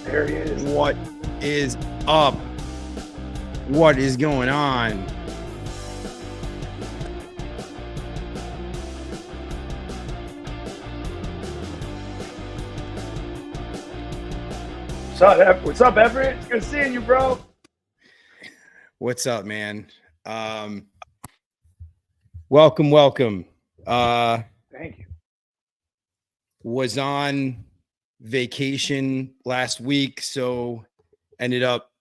There he is. What is up? What is going on? What's up, Everett? It's good seeing you, bro. What's up, man? Welcome. Thank you. Was on vacation last week, so ended up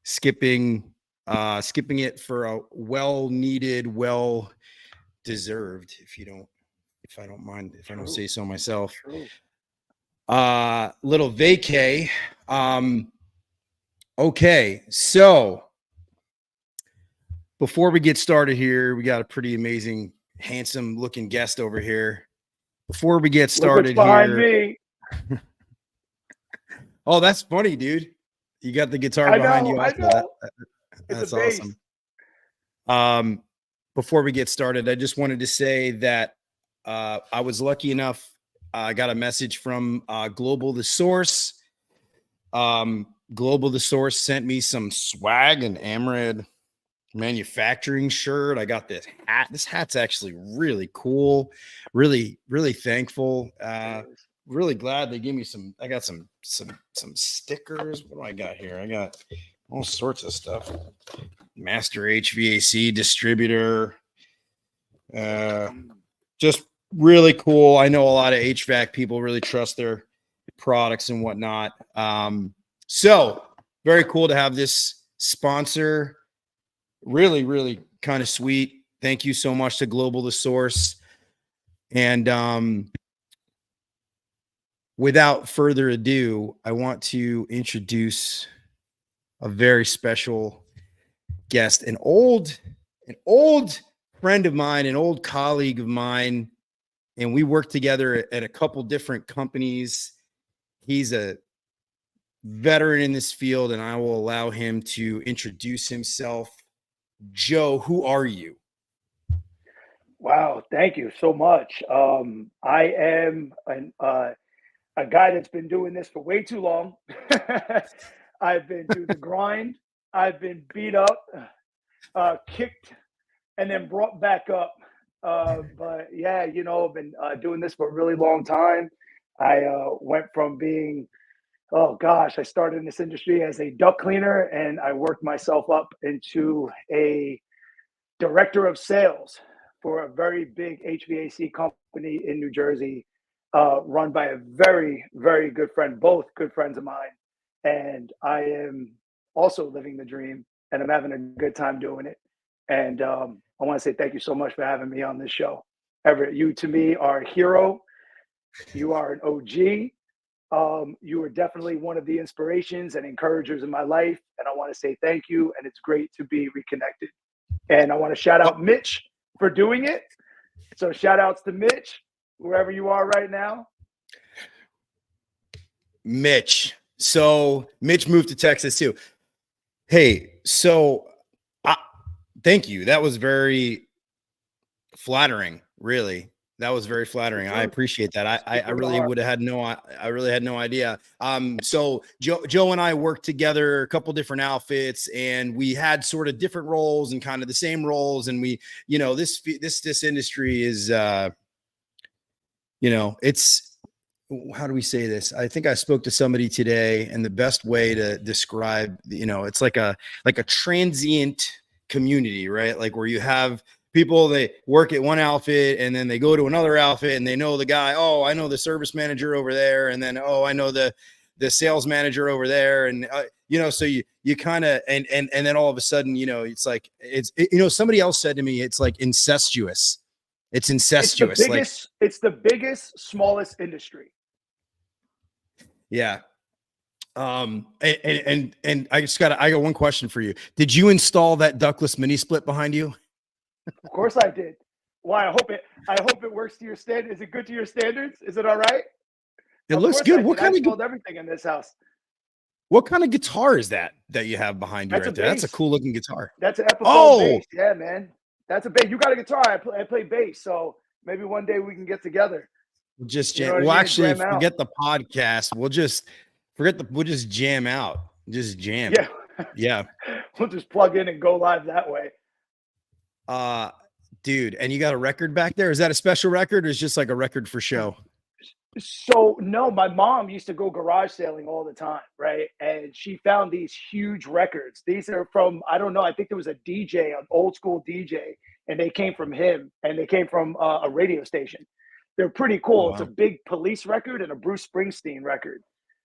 skipping it for a well-needed, well-deserved, if I don't mind, if I don't say so myself. True. Little vacay. Okay, so before we get started here, we got a pretty amazing, handsome looking guest over here. Before we get started behind here, me. Oh, that's funny, dude. You got the guitar behind you. I know. That's awesome. Before we get started, I just wanted to say that I was lucky enough. I got a message from Global The Source. Global The Source sent me some swag, and Amrad manufacturing shirt. I got this hat. This hat's actually really cool. Really thankful. Really glad they gave me some. I got some stickers. What do I got here? I got all sorts of stuff. Master HVAC distributor. Just really cool. I know a lot of HVAC people really trust their products and whatnot. So very cool to have this sponsor. Really kind of sweet. Thank you so much to Global The Source. And without further ado, I want to introduce a very special guest, an old friend of mine, an old colleague of mine, and we worked together at a couple different companies. He's a veteran in this field, and I will allow him to introduce himself. Joe, who are you? Wow, thank you so much. I am a guy that's been doing this for way too long. I've been through the grind. I've been beat up, kicked, and then brought back up. But yeah, I've been doing this for a really long time. I went from being, I started in this industry as a duct cleaner, and I worked myself up into a director of sales for a very big HVAC company in New Jersey, run by a very, very good friend, both good friends of mine. And I am also living the dream, and I'm having a good time doing it. And I want to say thank you so much for having me on this show. Everett, you to me are a hero. You are an OG. You are definitely one of the inspirations and encouragers in my life. And I want to say thank you. And it's great to be reconnected. And I want to shout out Mitch for doing it. So shout outs to Mitch, wherever you are right now. Mitch. So Mitch moved to Texas too. Hey, so thank you. That was very flattering, really. That was very flattering. I appreciate that. I really would have had I really had no idea. So Joe and I worked together a couple different outfits, and we had sort of different roles and kind of the same roles. And we, this industry is, it's, how do we say this? I think I spoke to somebody today, and the best way to describe, it's like a transient community, right? Like where you have people, they work at one outfit and then they go to another outfit and they know the guy. Oh, I know the service manager over there. And then, I know the sales manager over there. And, so you kind of, and then all of a sudden, it's like, somebody else said to me, it's like incestuous. It's incestuous. It's the biggest, smallest industry. Yeah. And I got one question for you. Did you install that ductless mini split behind you? Of course I did. Why? I hope it works to your standards. Is it good to your standards? Is it all right? It looks good. What kind of everything in this house? What kind of guitar is that you have behind you right there? That's a cool looking guitar. That's an Epiphone bass. Yeah, man. That's a bass. You got a guitar. I play bass. So maybe one day we can get together. Actually, forget the podcast. We'll just we'll just jam out. Just jam. Yeah. Yeah. We'll just plug in and go live that way. Uh, dude, and you got a record back there? Is that a special record or is just like a record for show? So no, my mom used to go garage sailing all the time, right? And she found these huge records. These are from, I don't know, I think there was a DJ, an old school DJ, and they came from him, and they came from a radio station. They're pretty Oh, cool. It's a wow. big Police record and a Bruce Springsteen record.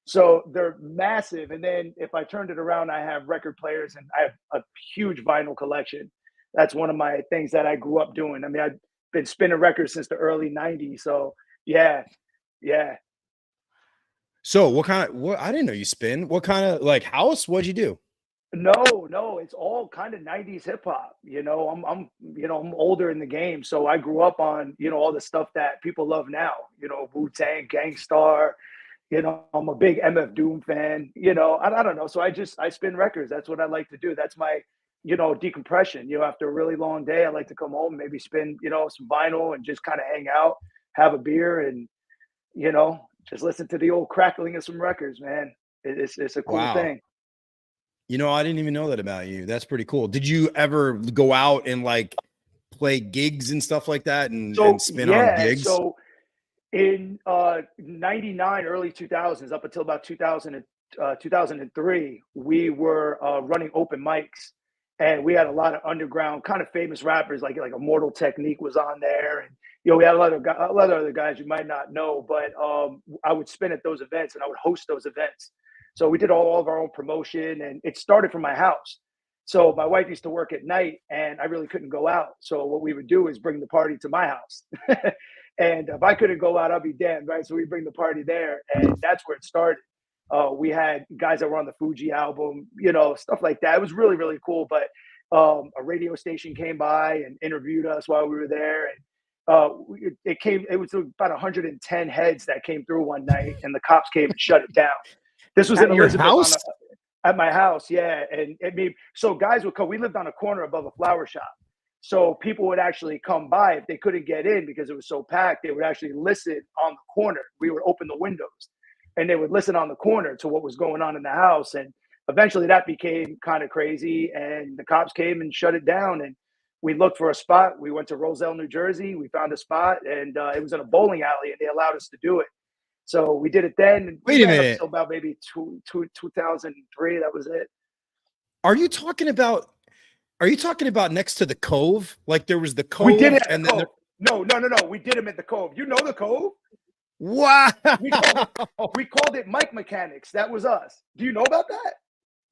So they're massive. And then if I turned it around, I have record players and I have a huge vinyl collection. That's one of my things that I grew up doing. I mean, I've been spinning records since the early 90s. So yeah, yeah. So what I didn't know you spin. What kind of like house? What'd you do? No, no, it's all kind of 90s hip hop. I'm older in the game, so I grew up on, all the stuff that people love now, Wu-Tang, Gangstar, I'm a big MF Doom fan, I don't know. So I spin records. That's what I like to do. That's my, decompression. After a really long day, I like to come home, maybe spin, some vinyl and just kind of hang out, have a beer and, just listen to the old crackling of some records, man. It's a cool Wow. thing. I didn't even know that about you. That's pretty cool. Did you ever go out and like play gigs and stuff like that and So spin on yeah, gigs? so in 99, early 2000s, up until about 2000 2003, we were running open mics, and we had a lot of underground kind of famous rappers like Immortal Technique was on there, and we had a lot of other guys you might not know, but I would spin at those events and I would host those events. So we did all of our own promotion, and it started from my house. So my wife used to work at night, and I really couldn't go out. So what we would do is bring the party to my house. And if I couldn't go out, I'll be damned, right? So we bring the party there, and that's where it started. We had guys that were on the Fuji album, stuff like that. It was really, really cool. But a radio station came by and interviewed us while we were there, and it was about 110 heads that came through one night, and the cops came and shut it down. This was in At your Elizabeth house? at my house, yeah. And so guys would come. We lived on a corner above a flower shop. So people would actually come by if they couldn't get in because it was so packed. They would actually listen on the corner. We would open the windows, and they would listen on the corner to what was going on in the house. And eventually, that became kind of crazy. And the cops came and shut it down. And we looked for a spot. We went to Roselle, New Jersey. We found a spot, and it was in a bowling alley, and they allowed us to do it. So we did it then, and we Wait a ran up minute. till about maybe 2003. That was it. Are you talking about next to the Cove? Like there was the We did Cove it at and the then Cove. No. We did them at the Cove. You know the Cove? wow. We called it Mike Mechanics. That was us. Do you know about that?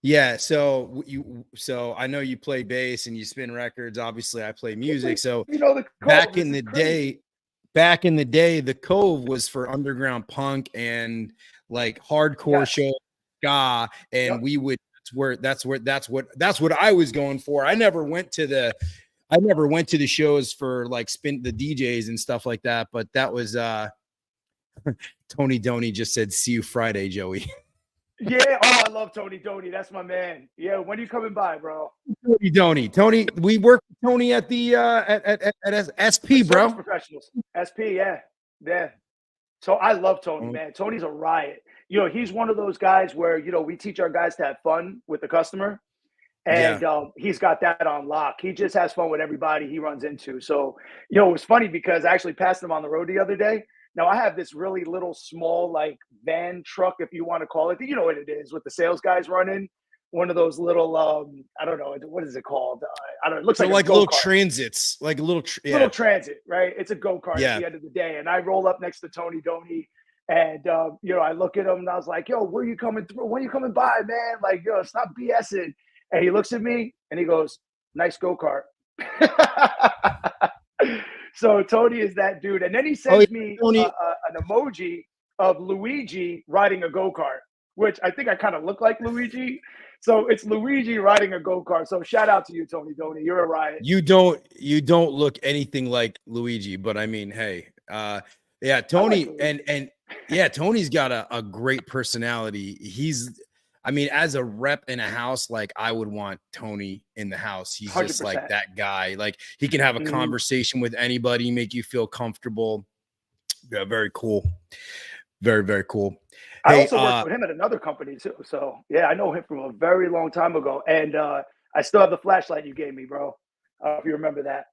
Yeah, so I know you play bass and you spin records. Obviously, I play music. So You know the Cove. back This in is the crazy. day, the Cove was for underground punk and like hardcore Yes. show ska, and Yep. we would that's what I was going for. I never went to the shows for like spin the DJs and stuff like that, but that was Tony Doney just said see you Friday, Joey. Yeah. Oh, I love Tony Doney. That's my man. Yeah. When are you coming by, bro? Tony, we worked with Tony at the at SP, Service bro. professionals. SP. Yeah. Yeah. So I love Tony, man. Tony's a riot. He's one of those guys where, we teach our guys to have fun with the customer. Yeah. And he's got that on lock. He just has fun with everybody he runs into. So, it was funny because I actually passed him on the road the other day. Now, I have this really little small, like van truck, if you want to call it. You know what it is with the sales guys running. One of those little, I don't know, what is it called? I don't know. It looks So like a like little go-kart. transits, like a little, Little transit, right? It's a go-kart Yeah. at the end of the day. And I roll up next to Tony Doney. And, I look at him and I was like, yo, where are you coming through? When are you coming by, man? Like, yo, stop BSing. And he looks at me and he goes, nice go-kart. So Tony is that dude. And then he sends me Tony. an emoji of Luigi riding a go-kart, which I think I kind of look like Luigi. So it's Luigi riding a go-kart. So shout out to you, Tony Doney. You're a riot. You don't look anything like Luigi, but I mean, hey, yeah, Tony and yeah, Tony's got a great personality. I mean, as a rep in a house, like I would want Tony in the house. He's 100%. just like that guy. Like he can have a conversation with anybody, make you feel comfortable. Yeah, very cool. Very, very cool. I Hey, also worked with him at another company too. So yeah, I know him from a very long time ago. And I still have the flashlight you gave me, bro. If you remember that.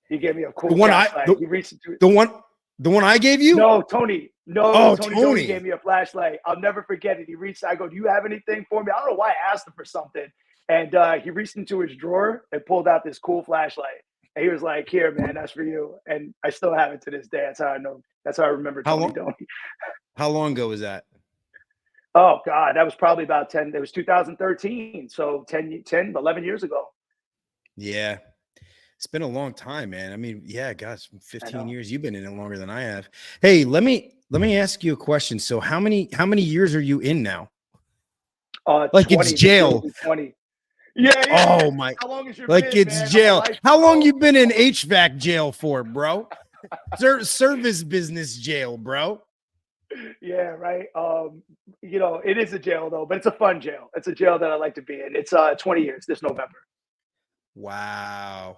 You gave me a the cool one I flashlight. the, He reached into it. the one the one I gave you? No, Tony. No, Oh, Tony Doney gave Tony. me a flashlight. I'll never forget it. He reached, I go, do you have anything for me? I don't know why I asked him for something. And he reached into his drawer and pulled out this cool flashlight. And he was like, here, man, that's for you. And I still have it to this day. That's how I know. That's how I remember How Tony long Doney. how long ago was that? Oh, God. That was probably about 10. It was 2013. So 11 years ago. Yeah. It's been a long time, man. I mean, yeah, gosh, I 15 know. years. You've been in it longer than I have. Hey, let me ask you a question. So how many years are you in now? Like it's 20. This year will jail. be 20. Yeah, yeah. Oh my, How long has your like bid, it's man? I'm a jail. lifer, How long bro. you been in HVAC jail for, bro? Service business jail, bro. Yeah, right. It is a jail though, but it's a fun jail. It's a jail that I like to be in. It's 20 years this November. Wow.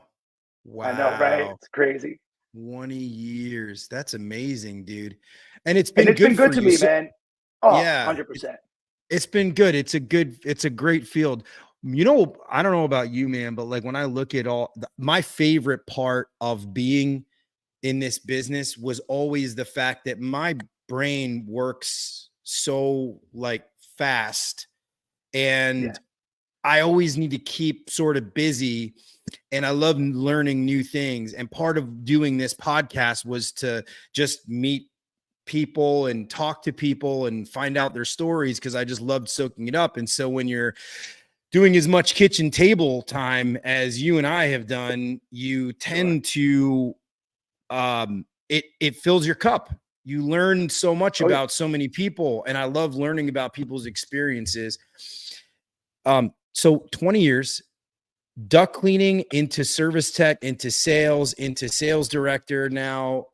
I know, right? Wow. It's crazy. 20 years. That's amazing, dude. And it's And been it's been good good for to you. me, So man. Oh, yeah, 100%. it's been good. It's a great field. I don't know about you, man, but like when I look at my favorite part of being in this business was always the fact that my brain works so like fast, Yeah. and I always need to keep sort of busy, and I love learning new things. And part of doing this podcast was to just meet people and talk to people and find out their stories, because I just loved soaking it up. And so when you're doing as much kitchen table time as you and I have done, you Sure. tend to it fills your cup. You learn so much Oh, yeah. about so many people, and I love learning about people's experiences. So 20 years, duct cleaning into service tech, into sales director now.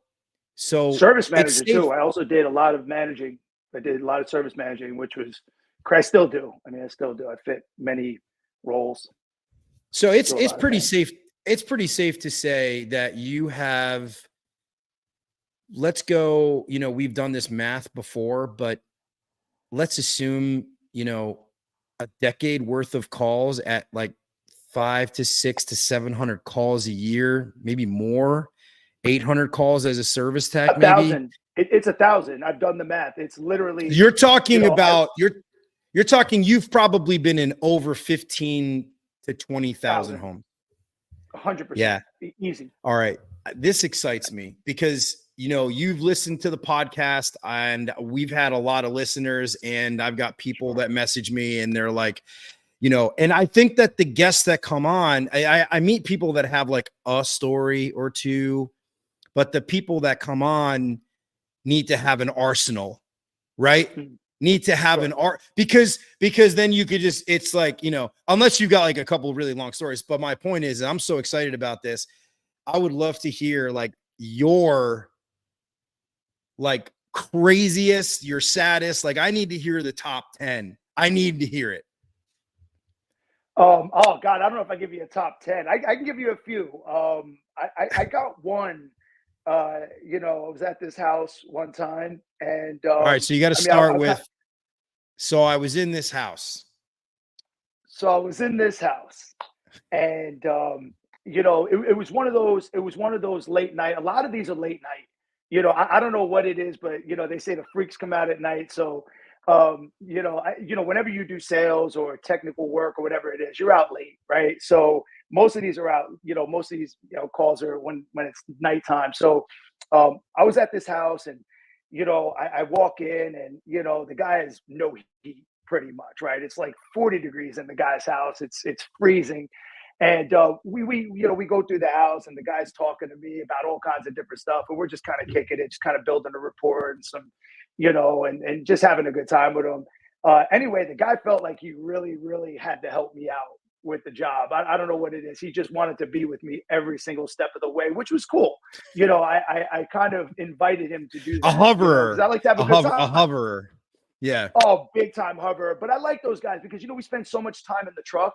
So Service it's manager safe. too. I also did a lot of managing. I did a lot of service managing, which was, I still do. I mean, I still do. I fit many roles. So it's Do a it's lot of pretty managing. safe. It's pretty safe to say that you have, let's go, we've done this math before, but let's assume, a decade worth of calls at like 500 to 600 to 700 calls a year, maybe more, 800 calls as a service tech, A maybe. thousand. It's 1,000. I've done the math. It's literally, You're talking I about you're talking you've probably been in over 15 to 20,000 1,000, homes. 100%, Yeah. easy. All right. This excites me because you've listened to the podcast, and we've had a lot of listeners, and I've got people Sure. that message me and they're like, and I think that the guests that come on, I meet people that have like a story or two, but the people that come on need to have an arsenal, right? Mhm. Need to have an Sure. art, because then you could just, it's like, unless you've got like a couple of really long stories. But my point is, I'm so excited about this. I would love to hear like your like craziest, your saddest. Like I need to hear the top 10. I need to hear it. Oh God, I don't know if I give you a top 10. I can give you a few. I got one. I was at this house one time, and All right. So you got to I mean, I, start I kind with, so I was in this house. so I was in this house, and it was one of those. It was one of those late night. A lot of these are late night. I don't know what it is, but they say the freaks come out at night. So, whenever you do sales or technical work or whatever it is, you're out late, right? So most of these are out. Most of these calls are when it's nighttime. So, I was at this house, and I walk in, and the guy has no heat, pretty much, right? It's like 40 degrees in the guy's house. It's freezing. And we go through the house, and the guy's talking to me about all kinds of different stuff, and we're just kind of kicking it, just kind of building a rapport and some, and just having a good time with him. Anyway, the guy felt like he really, really had to help me out with the job. I don't know what it is. He just wanted to be with me every single step of the way, which was cool. I kind of invited him to do A that, because I hoverer, like to have a good a time. hoverer. Yeah. Oh, big time hover. But I like those guys because we spend so much time in the truck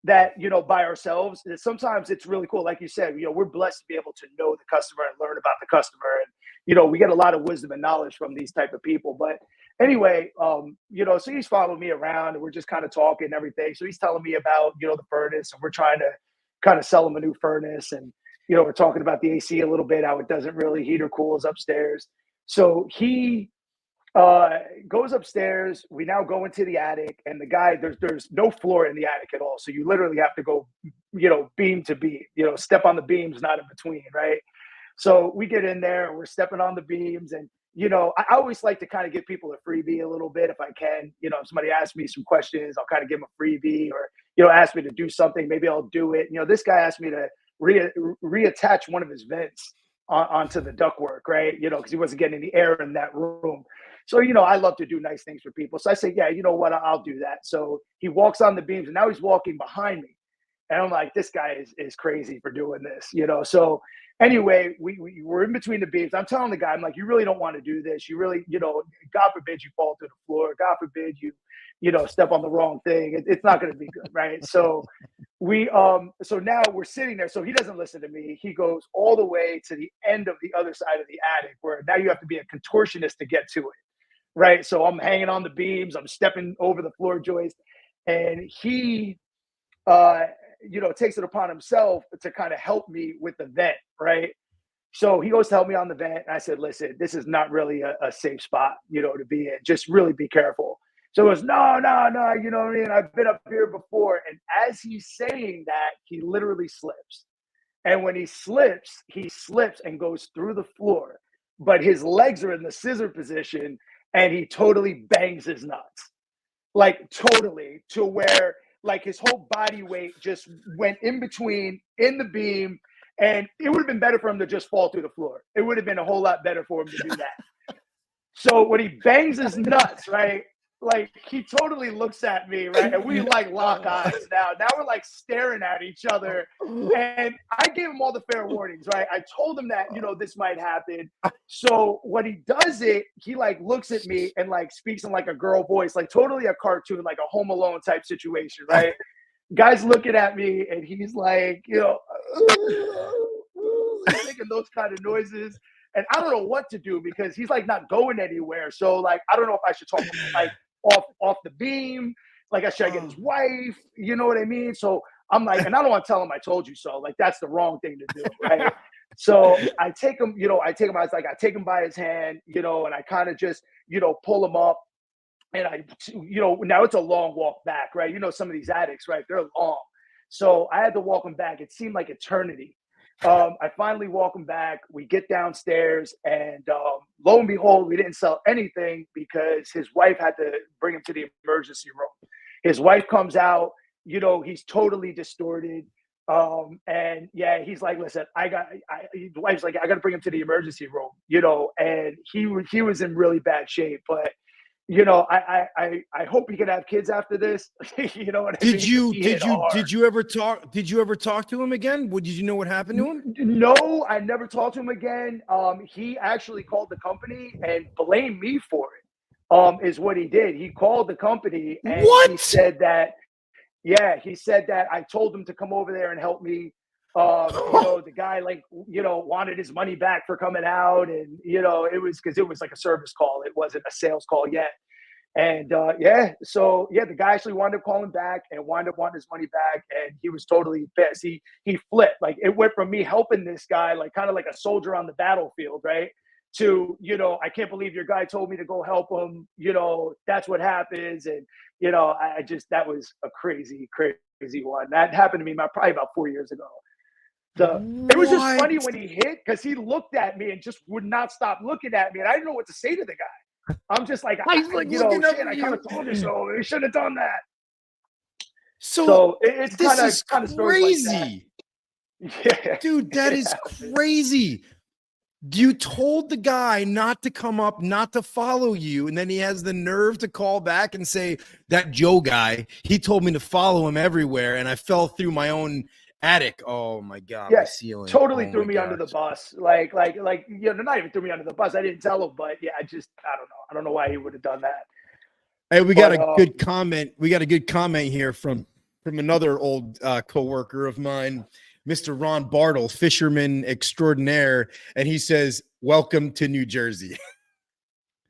that by ourselves. And sometimes it's really cool. Like you said, we're blessed to be able to know the customer and learn about the customer. And we get a lot of wisdom and knowledge from these type of people. But anyway, so he's following me around and we're just kind of talking and everything. So he's telling me about, the furnace, and we're trying to kind of sell him a new furnace. And, we're talking about the AC a little bit, how it doesn't really heat or cools upstairs. So he goes upstairs. We now go into the attic, and the guy, there's no floor in the attic at all. So you literally have to go, beam to beam, step on the beams, not in between, right? So we get in there, and we're stepping on the beams, and I always like to kind of give people a freebie a little bit if I can. If somebody asks me some questions, I'll kind of give them a freebie, or ask me to do something, maybe I'll do it. This guy asked me to reattach one of his vents onto the ductwork, right? Because he wasn't getting any air in that room. So I love to do nice things for people. So I say, yeah, you know what, I'll do that. So he walks on the beams, and now he's walking behind me. And I'm like, this guy is crazy for doing this, So anyway, we were in between the beams. I'm telling the guy, I'm like, you really don't want to do this. You really, God forbid you fall to the floor. God forbid you, step on the wrong thing. It's not going to be good, right? So so now we're sitting there. So he doesn't listen to me. He goes all the way to the end of the other side of the attic, where now you have to be a contortionist to get to it, right? So I'm hanging on the beams. I'm stepping over the floor joist, and he takes it upon himself to kind of help me with the vent, right? So he goes to help me on the vent. And I said, listen, this is not really a safe spot, to be in. Just really be careful. So he goes, no, you know what I mean? I've been up here before. And as he's saying that, he literally slips. And when he slips and goes through the floor. But his legs are in the scissor position, and he totally bangs his nuts. Like totally, to where like his whole body weight just went in between in the beam, and it would have been better for him to just fall through the floor. It would have been a whole lot better for him to do that. So when he bangs his nuts, right, like he totally looks at me, right, and we like lock eyes now. Now we're like staring at each other, and I gave him all the fair warnings, right? I told him that this might happen. So when he does it, he like looks at me and like speaks in like a girl voice, like totally a cartoon, like a Home Alone type situation, right? Guy's looking at me, and he's like, making those kind of noises. And I don't know what to do, because he's like not going anywhere. So like, I don't know if I should talk to him like off the beam. Like, should I get his wife? You know what I mean? So I'm like, and I don't want to tell him I told you so. Like, that's the wrong thing to do, right? So I take him, I take him by his hand, and I kind of just, pull him up. And now it's a long walk back, right? Some of these attics, right? They're long. So I had to walk him back. It seemed like eternity. I finally walk him back. We get downstairs, and lo and behold, we didn't sell anything because his wife had to bring him to the emergency room. His wife comes out, he's totally distorted. And yeah, he's like, listen, the wife's like, I got to bring him to the emergency room, and he was in really bad shape, but I hope he can have kids after this. You know what I mean? Did you ever talk to him again? Did you know what happened to him? No, I never talked to him again. He actually called the company and blamed me for it. Is what he did. He called the company, and he said that, he said that I told him to come over there and help me. The guy wanted his money back for coming out, and it was because it was like a service call. It wasn't a sales call yet. And the guy actually wound up calling back and wound up wanting his money back, and he was totally pissed. He flipped. Like, it went from me helping this guy, like kind of like a soldier on the battlefield, right, to I can't believe your guy told me to go help him. That's what happens. And I just, that was a crazy one. That happened to me probably about 4 years ago. So it was just funny when he hit, because he looked at me and just would not stop looking at me, and I didn't know what to say to the guy. I'm just like, I kind of told you so. He shouldn't have done that. So it's kind of crazy. Yeah, dude, that is crazy. You told the guy not to come up, not to follow you, and then he has the nerve to call back and say, that Joe guy, he told me to follow him everywhere, and I fell through my own attic. Oh my God. Yeah, my ceiling totally threw me under the bus. Like, not even threw me under the bus. I didn't tell him, but yeah, I don't know. I don't know why he would have done that. Hey, we got a good comment. We got a good comment here from another old coworker of mine, Mr. Ron Bartle, fisherman extraordinaire, and he says, "Welcome to New Jersey."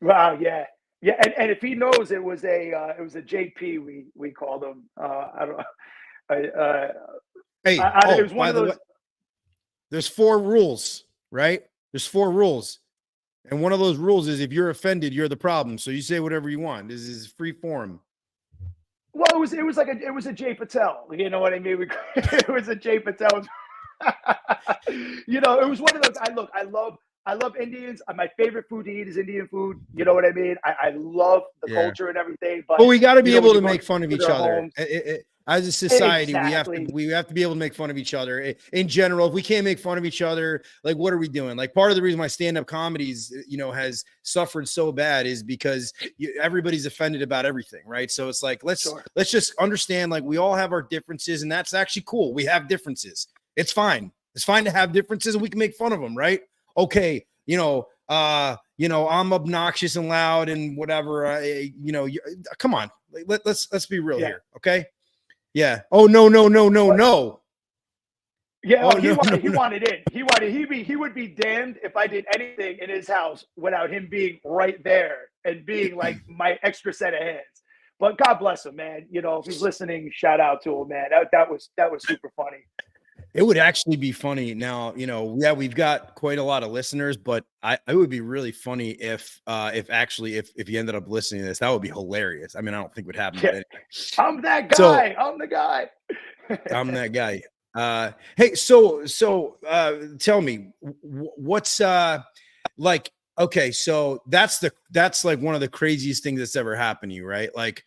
Wow, yeah. Yeah, and if he knows it was a JP, we called him. I don't. Hey, It oh, was one by of the way, those. there's 4 rules, right? There's 4 rules. And one of those rules is if you're offended, you're the problem. So you say whatever you want. This is free form. Well, it was a Jay Patel. You know what I mean? It was a Jay Patel. It was one of those. I love Indians. My favorite food to eat is Indian food. You know what I mean? I love the Yeah. culture and everything. But Well, we got to be when able you to go make fun of to each their other. homes, As a society, exactly. we have to be able to make fun of each other. In general, if we can't make fun of each other, like what are we doing? Like part of the reason my stand-up comedies, has suffered so bad is because everybody's offended about everything, right? So it's like let's Sure. just understand like we all have our differences, and that's actually cool. We have differences. It's fine. It's fine to have differences, and we can make fun of them, right? Okay, I'm obnoxious and loud and whatever. Come on, let's be real Yeah. here, okay? Yeah. Oh no, no, no, no, But no. yeah, Oh oh, no, no, he no. wanted in. He would be damned if I did anything in his house without him being right there and being like my extra set of hands. But God bless him, man. If he's listening, shout out to him, man. That was super funny. It would actually be funny now. Yeah, we've got quite a lot of listeners, but it would be really funny if actually if you ended up listening to this, that would be hilarious. I mean, I don't think it would happen, but Yeah, anyway. I'm that So guy. I'm the guy. I'm that guy. Hey, so tell me what's like, okay, so that's like one of the craziest things that's ever happened to you, right? Like,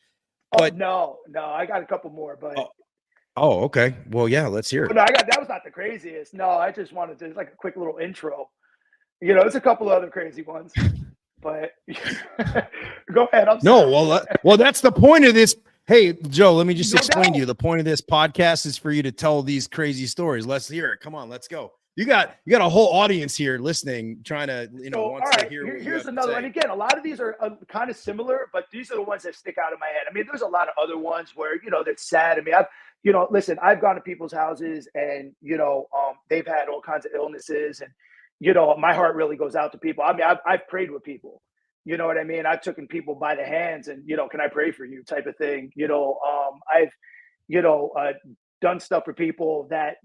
Oh but no, no, I got a couple more, but oh, okay. Well, yeah, let's hear oh, it. no, that was not the craziest. No, I just wanted to like a quick little intro. It's a couple other crazy ones, but go ahead. I'm No, sorry. well, that's the point of this. Hey, Joe, let me just No explain to doubt. you. The point of this podcast is for you to tell these crazy stories. Let's hear it. Come on, let's go. You got a whole audience here listening, trying to, So, all wants to right, hear what you here's have to another one. say. Again, a lot of these are kind of similar, but these are the ones that stick out in my head. I mean, there's a lot of other ones where that's sad. I mean, listen, I've gone to people's houses and they've had all kinds of illnesses, and my heart really goes out to people. I mean, I've prayed with people. You know what I mean? I've taken people by the hands and can I pray for you type of thing. I've you know uh, done stuff for people that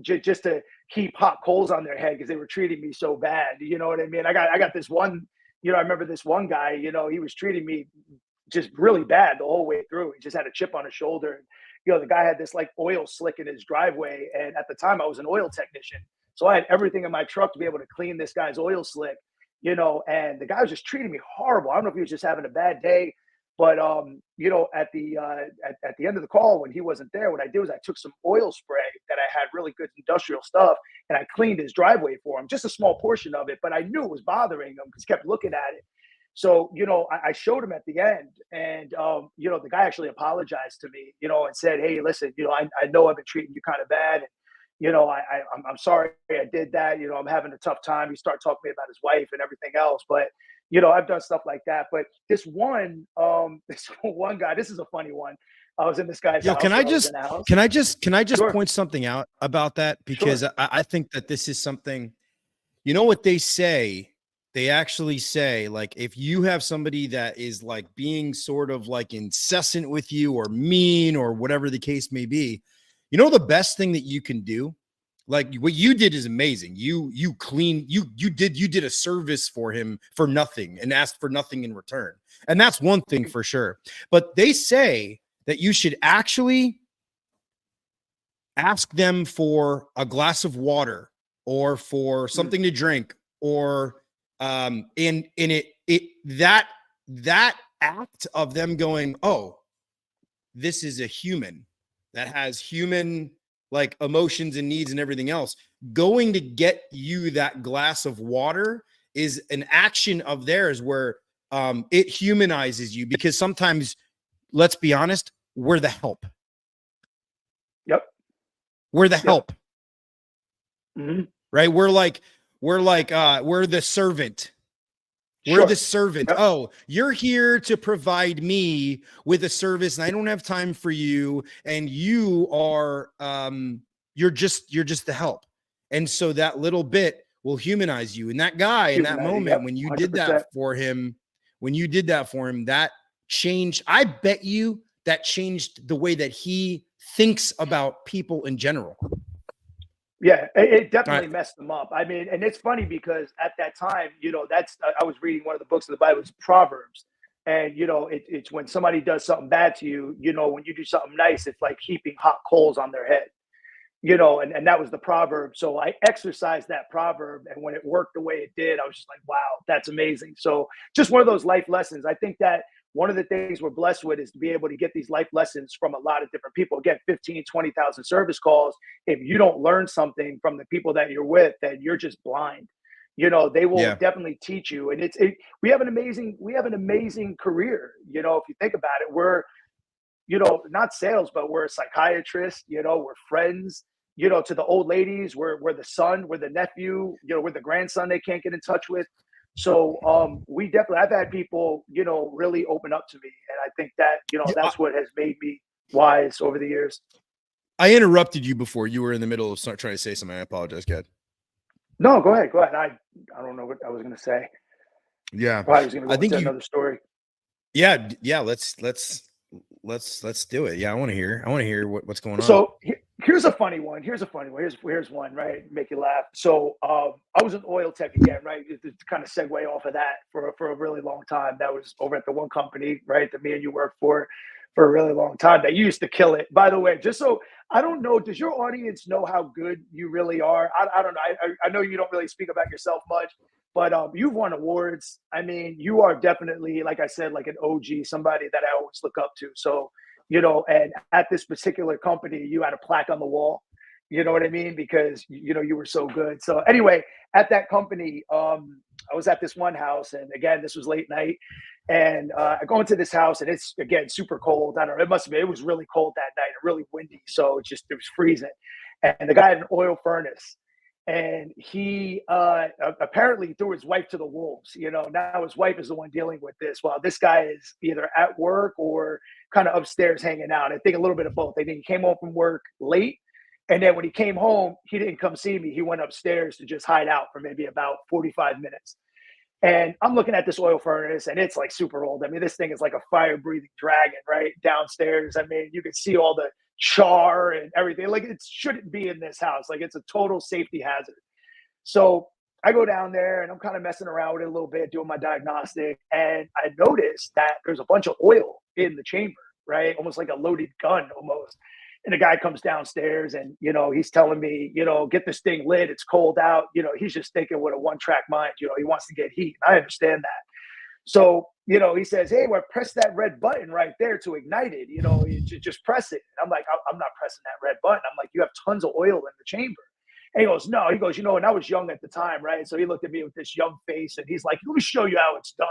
just to heap hot coals on their head because they were treating me so bad. You know what I mean? I got this one. I remember this one guy. He was treating me just really bad the whole way through. He just had a chip on his shoulder. And, the guy had this like oil slick in his driveway, and at the time I was an oil technician, so I had everything in my truck to be able to clean this guy's oil slick. And the guy was just treating me horrible. I don't know if he was just having a bad day, but at the end of the call when he wasn't there, what I did was I took some oil spray that I had really good industrial stuff, and I cleaned his driveway for him, just a small portion of it, but I knew it was bothering him because he kept looking at it. So, I showed him at the end, and the guy actually apologized to me, and said, "Hey, listen, I know I've been treating you kind of bad. And, I'm sorry I did that. I'm having a tough time." He started talking to me about his wife and everything else, but I've done stuff like that. But this one, this one guy, this is a funny one. I was in this guy's Yo, house, or I was in a house. can I just Sure, point something out about that? Because sure. I think that this is something, what they say. They actually say, like, if you have somebody that is like being sort of like incessant with you or mean or whatever the case may be, the best thing that you can do, like what you did is amazing. You did a service for him for nothing and asked for nothing in return. And that's one thing for sure. But they say that you should actually ask them for a glass of water or for Mm, something to drink, or in it that act of them going, oh, this is a human that has human like emotions and needs and everything else, going to get you that glass of water is an action of theirs where it humanizes you, because sometimes, let's be honest, we're the help. yep, We're the yep. help, Hmm. right? We're the servant. We're the Sure. servant. Yep. Oh, you're here to provide me with a service and I don't have time for you. And you are, you're just the help. And so that little bit will humanize you. And that guy in that Humanizing. moment, Yep. when you did that 100%. for him, when you did that for him, that changed. I bet you that changed the way that he thinks about people in general. Yeah, it All definitely right. messed them up. I mean, and it's funny because at that time, that's I was reading one of the books of the Bible, it's Proverbs, and it's when somebody does something bad to you, when you do something nice, it's like heaping hot coals on their head, and that was the proverb. So I exercised that proverb, and when it worked the way it did, I was just like, wow, that's amazing. So just one of those life lessons. I think that one of the things we're blessed with is to be able to get these life lessons from a lot of different people. Again, 15, 20,000 service calls. If you don't learn something from the people that you're with, then you're just blind. They will Yeah. definitely teach you. And we have an amazing career. If you think about it, we're, not sales, but we're a psychiatrist, we're friends, to the old ladies, we're the son, we're the nephew, we're the grandson they can't get in touch with. So we definitely, I've had people, really open up to me. And I think that, Yeah, that's what has made me wise over the years. I interrupted you before. You were in the middle of trying to say something. I apologize, Gad. No, go ahead. I don't know what I was going to say. Yeah. Probably was going to I go think into another story. yeah. Let's do it. Yeah. I want to hear what's going on. So here's a funny one. Here's one, right? Make you laugh. So I was an oil tech again, right? To kind of segue off of that for a really long time. That was over at the one company, right, that me and you worked for a really long time. That you used to kill it. By the way, just so I don't know, does your audience know how good you really are? I don't know. I know you don't really speak about yourself much, but you've won awards. I mean, you are definitely, like I said, like an OG, somebody that I always look up to. So and at this particular company, you had a plaque on the wall, you know what I mean? Because, you were so good. So anyway, at that company, I was at this one house, and again, this was late night, and I go into this house, and it's, again, super cold. I don't know, it was really cold that night and really windy. So it was freezing. And the guy had an oil furnace, and he apparently threw his wife to the wolves. Now his wife is the one dealing with this, while this guy is either at work or kind of upstairs hanging out. I think a little bit of both. I think he came home from work late, and then when he came home, he didn't come see me. He went upstairs to just hide out for maybe about 45 minutes. And I'm looking at this oil furnace, and it's like super old. I mean, this thing is like a fire breathing dragon, right? Downstairs. I mean, you can see all the char and everything. Like, it shouldn't be in this house. Like, it's a total safety hazard. So I go down there, and I'm kind of messing around with it a little bit, doing my diagnostic. And I noticed that there's a bunch of oil in the chamber, right? Almost like a loaded gun almost. And the guy comes downstairs, and, he's telling me, get this thing lit. It's cold out. He's just thinking with a one-track mind. He wants to get heat. I understand that. So, he says, hey, well, press that red button right there to ignite it. You just press it. And I'm like, I'm not pressing that red button. I'm like, you have tons of oil in the chamber. And he goes, no. He goes, and I was young at the time, right? So he looked at me with this young face, and he's like, let me show you how it's done.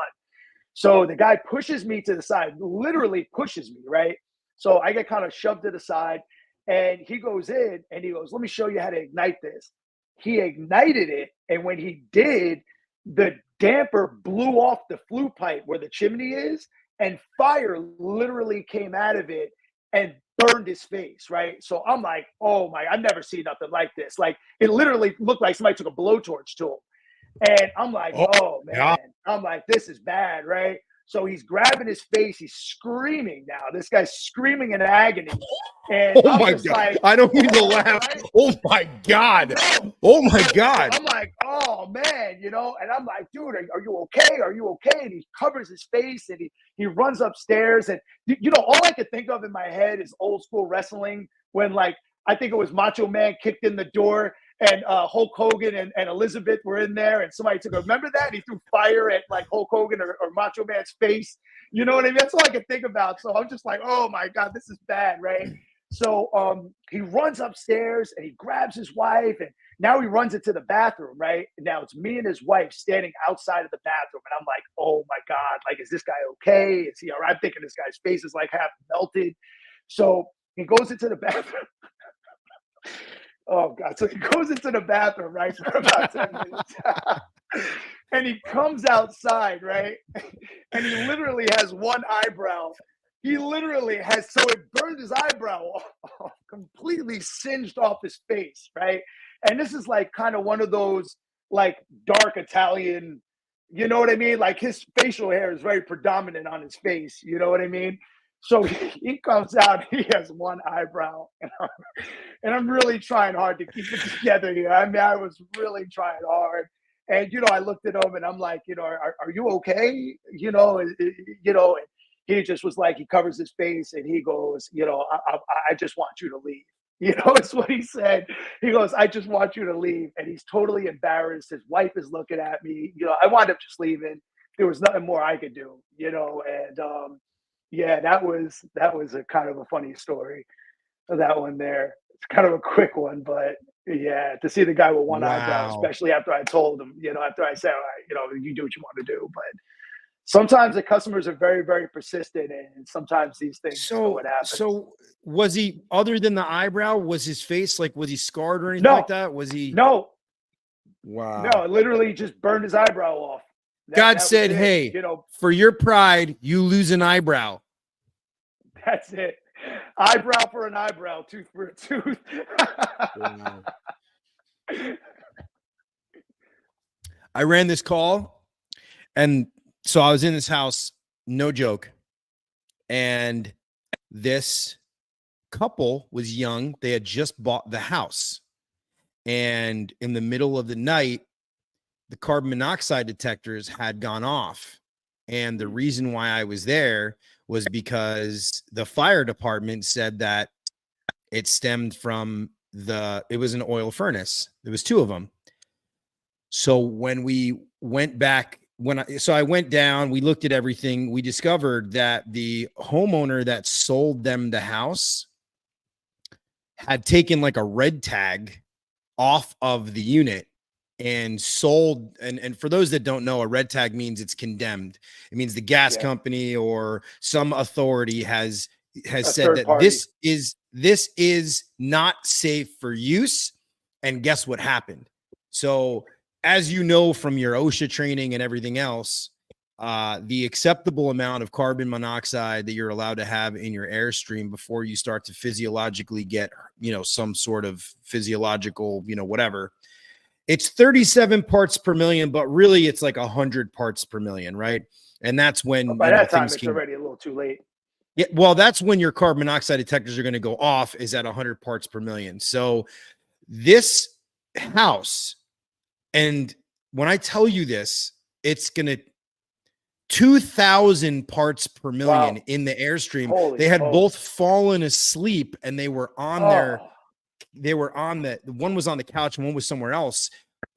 So the guy pushes me to the side, literally pushes me, right? So I get kind of shoved to the side, and he goes in, and he goes, let me show you how to ignite this. He ignited it, and when he did, the damper blew off the flue pipe where the chimney is, and fire literally came out of it and burned his face, right? So I'm like, oh my, I've never seen nothing like this. Like, it literally looked like somebody took a blowtorch to him. And I'm like, oh man, God. I'm like, this is bad, right? So he's grabbing his face, he's screaming now. This guy's screaming in agony. And Oh I'm my just God. like, I don't mean to laugh. right? Oh my God. Oh my God. I'm like, oh man, and I'm like, dude, are you okay? Are you okay? And he covers his face, and he runs upstairs. And all I could think of in my head is old school wrestling when, like, I think it was Macho Man kicked in the door, and Hulk Hogan and Elizabeth were in there, and somebody remember that? He threw fire at, like, Hulk Hogan or Macho Man's face. You know what I mean? That's all I can think about. So I'm just like, oh my God, this is bad, right? So he runs upstairs, and he grabs his wife, and now he runs into the bathroom, right? And now it's me and his wife standing outside of the bathroom, and I'm like, oh my God, like, is this guy okay? Is he all right? I'm thinking this guy's face is like half melted. So he goes into the bathroom. Oh God. So he goes into the bathroom, right, for about 10 minutes. And he comes outside, right? And he literally has one eyebrow. He literally has, so it burned his eyebrow off, completely singed off his face, right? And this is like kind of one of those, like, dark Italian You know what I mean? Like his facial hair is very predominant on his face. You know what I mean? So he comes out, he has one eyebrow, and I'm really trying hard to keep it together here. I mean, I was really trying hard. And, I looked at him and I'm like, are you okay? And he just was like, he covers his face and he goes, I just want you to leave. It's what he said. He goes, I just want you to leave. And he's totally embarrassed. His wife is looking at me. I wound up just leaving. There was nothing more I could do, and yeah, that was a kind of a funny story, that one there. It's kind of a quick one, but yeah, to see the guy with one eyebrow, Wow. especially after I told him, after I said, all right, you do what you want to do. But sometimes the customers are very, very persistent, and sometimes these things just go, So it happens. so was he, other than the eyebrow, was his face like, was he scarred or anything like No, that? Was he? no, Wow. no, literally just burned his eyebrow off. That God that was said, it. "Hey, for your pride, you lose an eyebrow." That's it. Eyebrow for an eyebrow, tooth for a tooth. Wow. I ran this call, and so I was in this house, no joke, and this couple was young. They had just bought the house, and in the middle of the night, the carbon monoxide detectors had gone off. And the reason why I was there was because the fire department said that it stemmed from it was an oil furnace. There was two of them. So when we went back, so I went down, we looked at everything. We discovered that the homeowner that sold them the house had taken like a red tag off of the unit and sold. And for those that don't know, a red tag means it's condemned. It means the gas Yeah, company or some authority has a said third that party. this is not safe for use. And guess what happened? So, as you know from your OSHA training and everything else, the acceptable amount of carbon monoxide that you're allowed to have in your airstream before you start to physiologically get, some sort of physiological, whatever, it's 37 parts per million, but really it's like 100 parts per million, right? And that's But when, by that time, things it's can, already a little too late. yeah, well, that's when your carbon monoxide detectors are going to go off, is at 100 parts per million. So this house, and when I tell you this, it's going to 2,000 parts per million Wow. in the airstream. Holy They had both smokes. fallen asleep, and Oh, they were on the one was on the couch and one was somewhere else.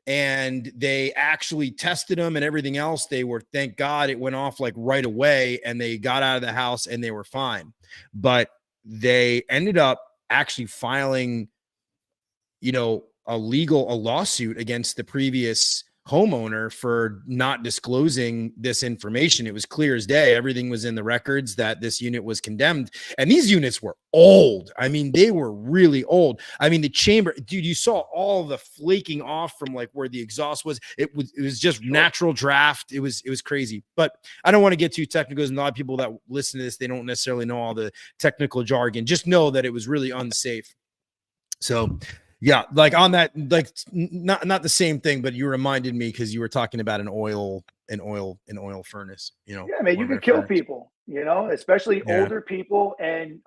And they actually tested them and everything else. They were, thank God it went off like right away, and they got out of the house and they were fine. But they ended up actually filing, a lawsuit against the previous homeowner for not disclosing this information. It was clear as day. Everything was in the records that this unit was condemned. And these units were old. I mean, they were really old. I mean, the chamber, dude, you saw all the flaking off from like where the exhaust was. It was just sure. natural draft. It was crazy. But I don't want to get too technical, because a lot of people that listen to this, they don't necessarily know all the technical jargon. Just know that it was really unsafe. So, yeah, like on that, like not the same thing, but you reminded me because you were talking about an oil furnace, Yeah, man, you one of could our kill furnace. people, especially Yeah, older people and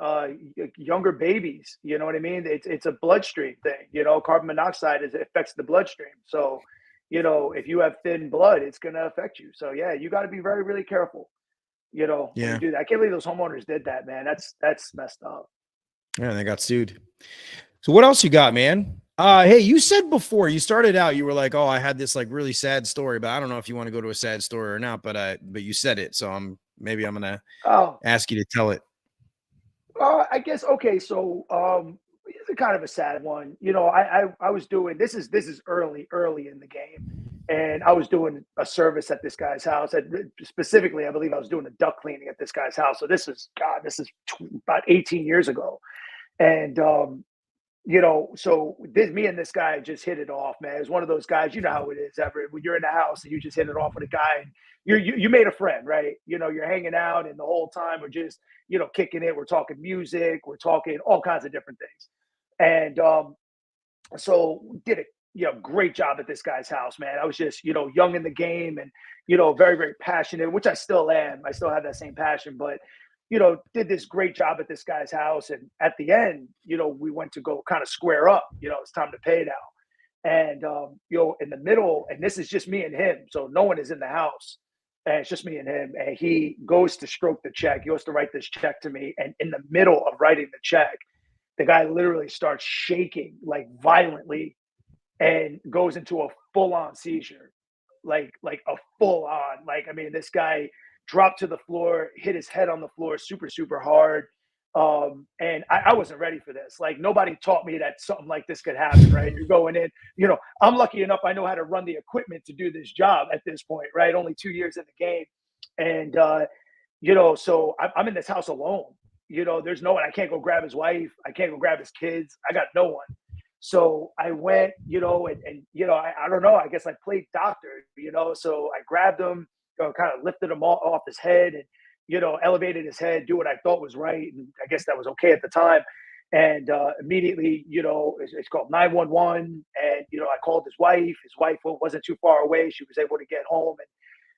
younger babies. You know what I mean? It's a bloodstream thing. Carbon monoxide it affects the bloodstream. So, if you have thin blood, it's going to affect you. So, yeah, you got to be very, really careful. When you yeah, do that. I can't believe those homeowners did that, man. That's messed up. yeah. They got sued. So what else you got, man? Hey, you said before you started out, you were like, "Oh, I had this like really sad story," but I don't know if you want to go to a sad story or not. But you said it, so maybe I'm gonna Oh, ask you to tell it. I guess okay. So, it's a kind of a sad one. I was doing this is early in the game, and I was doing a service at this guy's house. Specifically, I believe I was doing a duct cleaning at this guy's house. So this is about 18 years ago, and so me and this guy just hit it off, man. It's one of those guys, you know how it is, Everett, when you're in the house and you just hit it off with a guy and you made a friend, right? You're hanging out and the whole time we're just, kicking it. We're talking music, we're talking all kinds of different things. And so did it. great job at this guy's house, man. I was just, young in the game and, very, very passionate, which I still am. I still have that same passion, but, did this great job at this guy's house. And at the end, we went to go kind of square up, it's time to pay now. And, in the middle, and this is just me and him. So no one is in the house. And it's just me and him. And he goes to stroke the check. He goes to write this check to me. And in the middle of writing the check, the guy literally starts shaking like violently and goes into a full-on seizure, like a full-on. Like, I mean, this guy dropped to the floor, hit his head on the floor super, super hard. And I wasn't ready for this. Like, nobody taught me that something like this could happen, right? You're going in, I'm lucky enough, I know how to run the equipment to do this job at this point, right? Only 2 years in the game. And, so I'm in this house alone. There's no one. I can't go grab his wife. I can't go grab his kids. I got no one. So I went, I don't know. I guess I played doctor, So I grabbed him, kind of lifted him off his head, and elevated his head, do what I thought was right, and I guess that was okay at the time. And immediately, it's called 911, and I called his wife. His wife wasn't too far away. She was able to get home, and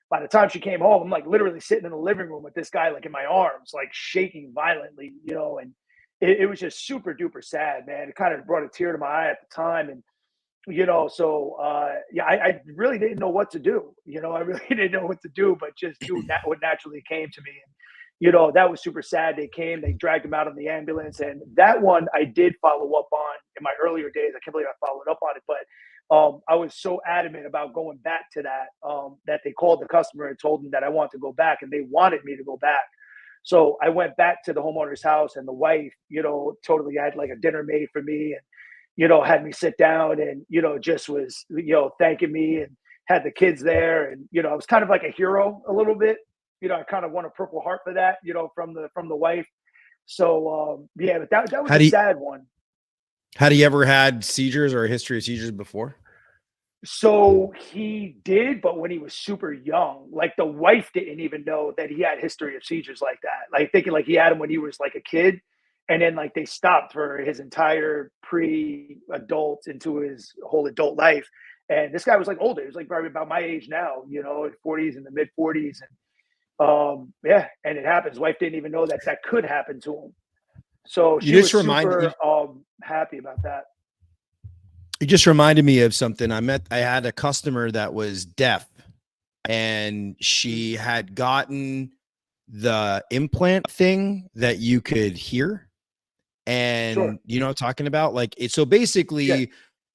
by the time she came home, I'm like literally sitting in the living room with this guy like in my arms, like shaking violently, and it was just super duper sad, man. It kind of brought a tear to my eye at the time. And, yeah, I really didn't know what to do. I really didn't know what to do, but just do what naturally came to me. And, that was super sad. They dragged him out of the ambulance. And that one I did follow up on in my earlier days. I can't believe I followed up on it, but I was so adamant about going back to that, that they called the customer and told them that I want to go back, and they wanted me to go back. So I went back to the homeowner's house, and the wife, totally had like a dinner made for me, and, had me sit down and, just was, thanking me, and had the kids there. And, I was kind of like a hero a little bit. I kind of won a Purple Heart for that, from the wife. So, yeah, but that was a sad one. Had he ever had seizures or a history of seizures before? So he did, but when he was super young, like the wife didn't even know that he had history of seizures like that. Like thinking like he had him when he was like a kid, and then like they stopped for his entire pre-adult into his whole adult life. And this guy was like older. He was like probably about my age now, 40s, in the mid 40s. And yeah, and it happened. His wife didn't even know that that could happen to him. So she was super happy about that. It just reminded me of something. I had a customer that was deaf, and she had gotten the implant thing that you could hear. And Sure. you know what I'm talking about? Like it, so basically Yeah.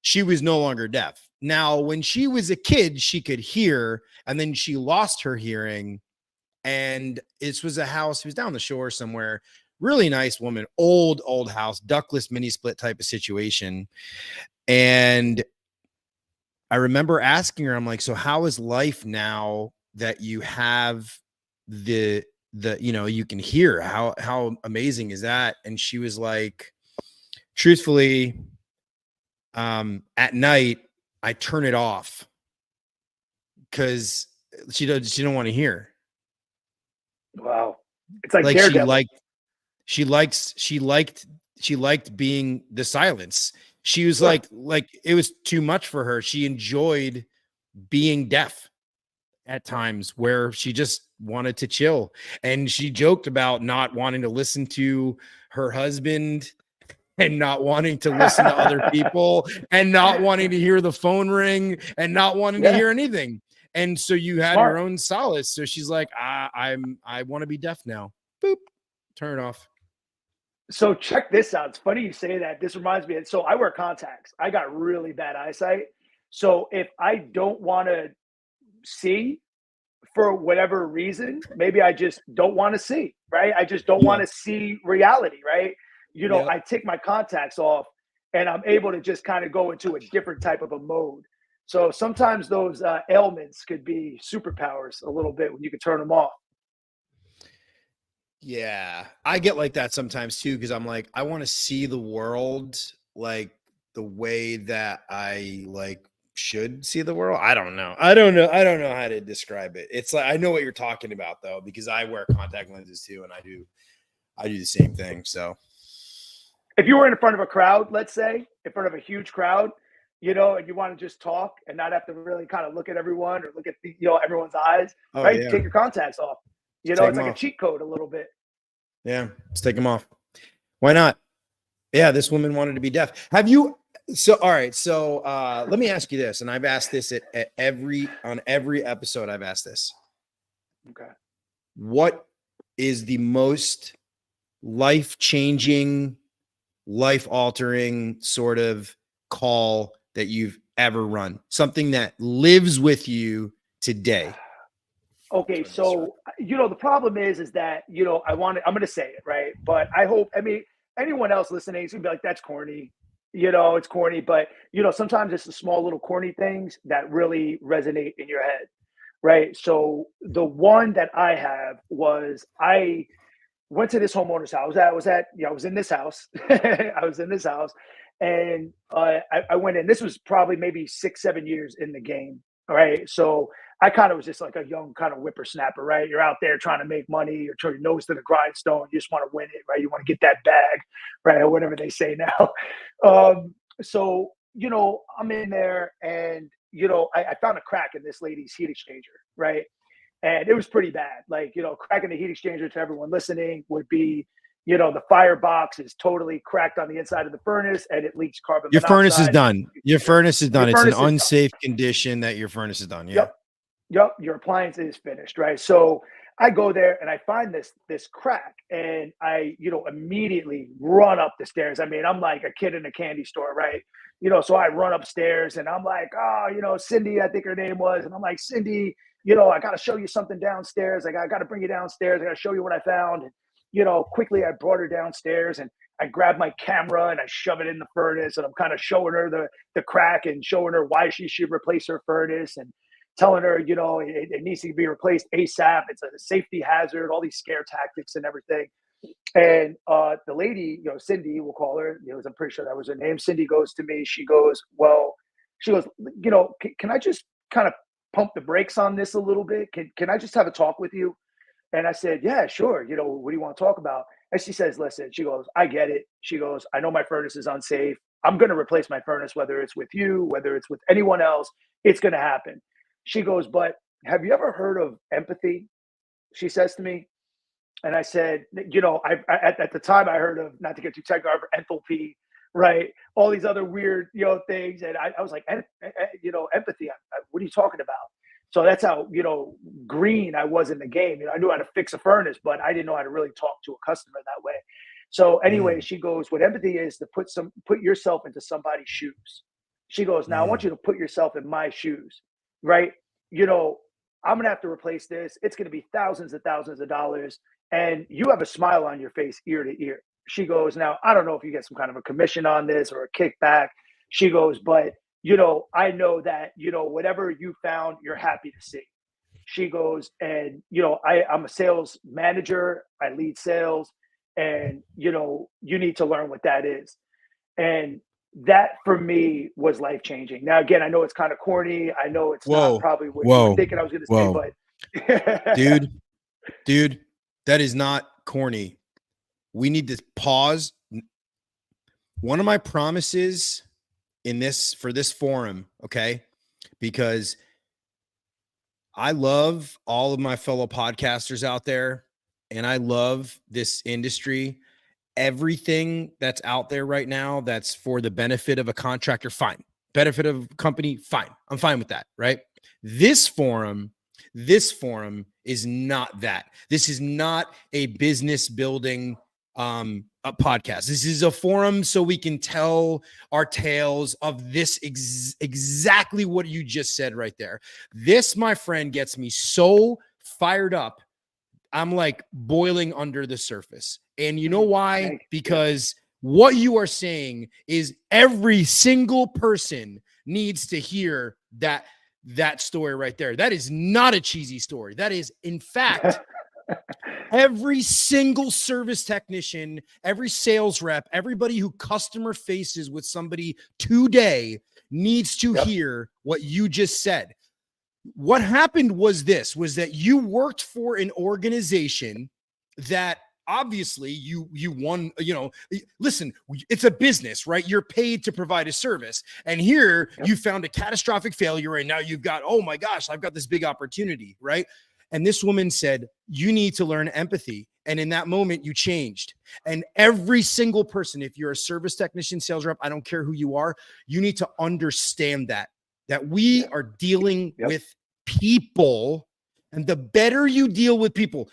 she was no longer deaf. Now, when she was a kid, she could hear, and then she lost her hearing. And this was a house, it was down the shore somewhere. Really nice woman, old house, ductless mini split type of situation. And I remember asking her, I'm like, so how is life now that you have the you can hear? How amazing is that? And she was like, truthfully, at night I turn it off because she don't want to hear. Wow. It's like Daredevil. She liked being the silence. She was like it was too much for her. She enjoyed being deaf at times where she just wanted to chill. And she joked about not wanting to listen to her husband and not wanting to listen to other people and not wanting to hear the phone ring and not wanting to hear anything. And so you had your own solace. So she's like, I want to be deaf now. Boop, turn it off. So check this out. It's funny you say that. This reminds me. So I wear contacts. I got really bad eyesight. So if I don't want to see for whatever reason, maybe I just don't want to see, right? I just don't want to see reality, right? I take my contacts off and I'm able to just kind of go into a different type of a mode. So sometimes those ailments could be superpowers a little bit when you can turn them off. Yeah, I get like that sometimes too, because I'm like, I want to see the world like the way that I like should see the world. I don't know how to describe it. It's like I know what you're talking about though, because I wear contact lenses too, and I do the same thing. So if you were in front of a crowd, let's say in front of a huge crowd, and you want to just talk and not have to really kind of look at everyone or look at everyone's eyes, Oh right? yeah. Take your contacts off. Just take It's them like a off. cheat code a little bit. Yeah. Let's take them off. Why not? Yeah. This woman wanted to be deaf. Have you? So, all right. So, let me ask you this. And I've asked this at every episode. I've asked this. Okay. What is the most life-changing, life-altering sort of call that you've ever run? Something that lives with you today. Okay, so the problem is that I'm going to say it, right, but anyone else listening is going to be like, that's corny, it's corny, but sometimes it's the small little corny things that really resonate in your head, right? So the one that I have was, I went to this homeowner's house. I was in this house. I was in this house, and I went in. This was probably maybe 6, 7 years in the game. All right, so I kind of was just like a young kind of whippersnapper, right? You're out there trying to make money. You're turning your nose to the grindstone. You just want to win it, right? You want to get that bag, right? Or whatever they say now. So I'm in there, and I found a crack in this lady's heat exchanger, right? And it was pretty bad. Like, cracking the heat exchanger, to everyone listening, would be, the firebox is totally cracked on the inside of the furnace and it leaks carbon Your furnace is monoxide. done. Your furnace is done. It's an Furnace is done. unsafe condition that your furnace is done. Yeah. Yep. Your appliance is finished, right? So I go there and I find this crack, and I, immediately run up the stairs. I mean, I'm like a kid in a candy store, right? So I run upstairs and I'm like, oh, Cindy, I think her name was. And I'm like, Cindy, I got to show you something downstairs. I got to bring you downstairs. I got to show you what I found. And, quickly I brought her downstairs, and I grabbed my camera and I shove it in the furnace, and I'm kind of showing her the crack and showing her why she should replace her furnace, and telling her, it needs to be replaced ASAP. It's a safety hazard, all these scare tactics and everything. And the lady, Cindy, we'll call her, I'm pretty sure that was her name. Cindy goes to me. She goes, can I just kind of pump the brakes on this a little bit? Can I just have a talk with you? And I said, yeah, sure. What do you want to talk about? And she says, listen, she goes, I get it. She goes, I know my furnace is unsafe. I'm going to replace my furnace, whether it's with you, whether it's with anyone else, it's going to happen. She goes, but have you ever heard of empathy? She says to me. And I said, at the time I heard of, not to get too technical, enthalpy, right? All these other weird, things. And I was like, empathy, what are you talking about? So that's how, green I was in the game. I knew how to fix a furnace, but I didn't know how to really talk to a customer that way. So anyway, she goes, what empathy is to put yourself into somebody's shoes. She goes, now I want you to put yourself in my shoes, right? I'm going to have to replace this. It's going to be thousands and thousands of dollars. And you have a smile on your face ear to ear. She goes, now, I don't know if you get some kind of a commission on this or a kickback. She goes, but, I know that, whatever you found, you're happy to see. She goes, and, I'm a sales manager. I lead sales. And, you need to learn what that is. And that for me was life changing. Now, again, I know it's kind of corny. I know it's not probably what you were thinking I was going to say, but dude, that is not corny. We need to pause. One of my promises for this forum, okay, because I love all of my fellow podcasters out there, and I love this industry. Everything that's out there right now that's for the benefit of a contractor, fine. Benefit of a company, fine. I'm fine with that, right? This forum is not that. This is not a business building a podcast. This is a forum so we can tell our tales of this exactly what you just said right there. This, my friend, gets me so fired up. I'm like boiling under the surface. And you know why? Because what you are saying is every single person needs to hear that story right there. That is not a cheesy story. That is, in fact, every single service technician, every sales rep, everybody who customer faces with somebody today needs to hear what you just said. What happened was that you worked for an organization that obviously you won, listen, it's a business, right? You're paid to provide a service. And here Yep. you found a catastrophic failure. And now you've got, oh my gosh, I've got this big opportunity, right? And this woman said, you need to learn empathy. And in that moment, you changed. And every single person, if you're a service technician, sales rep, I don't care who you are, you need to understand that we are dealing Yep. with people. And the better you deal with people,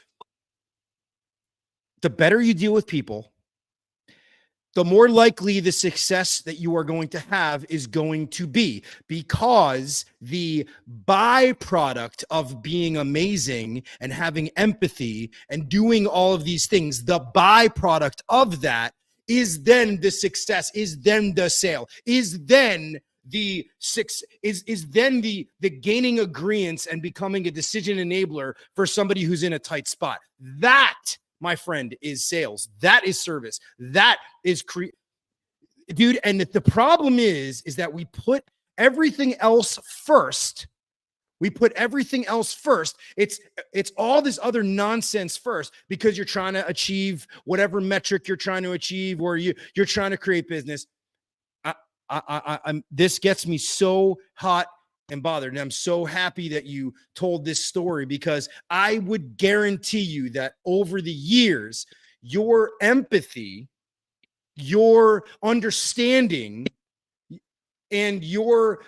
the more likely the success that you are going to have is going to be, because the byproduct of being amazing and having empathy and doing all of these things, the byproduct of that is then the success, is then the sale, is then the six is then the gaining agreements and becoming a decision enabler for somebody who's in a tight spot. That, my friend, is sales. That is service. That is dude. And the problem is that we put everything else first. It's all this other nonsense first, because you're trying to achieve whatever metric you're trying to achieve, or you're trying to create business. This gets me so hot and bothered. And I'm so happy that you told this story, because I would guarantee you that over the years, your empathy, your understanding, and your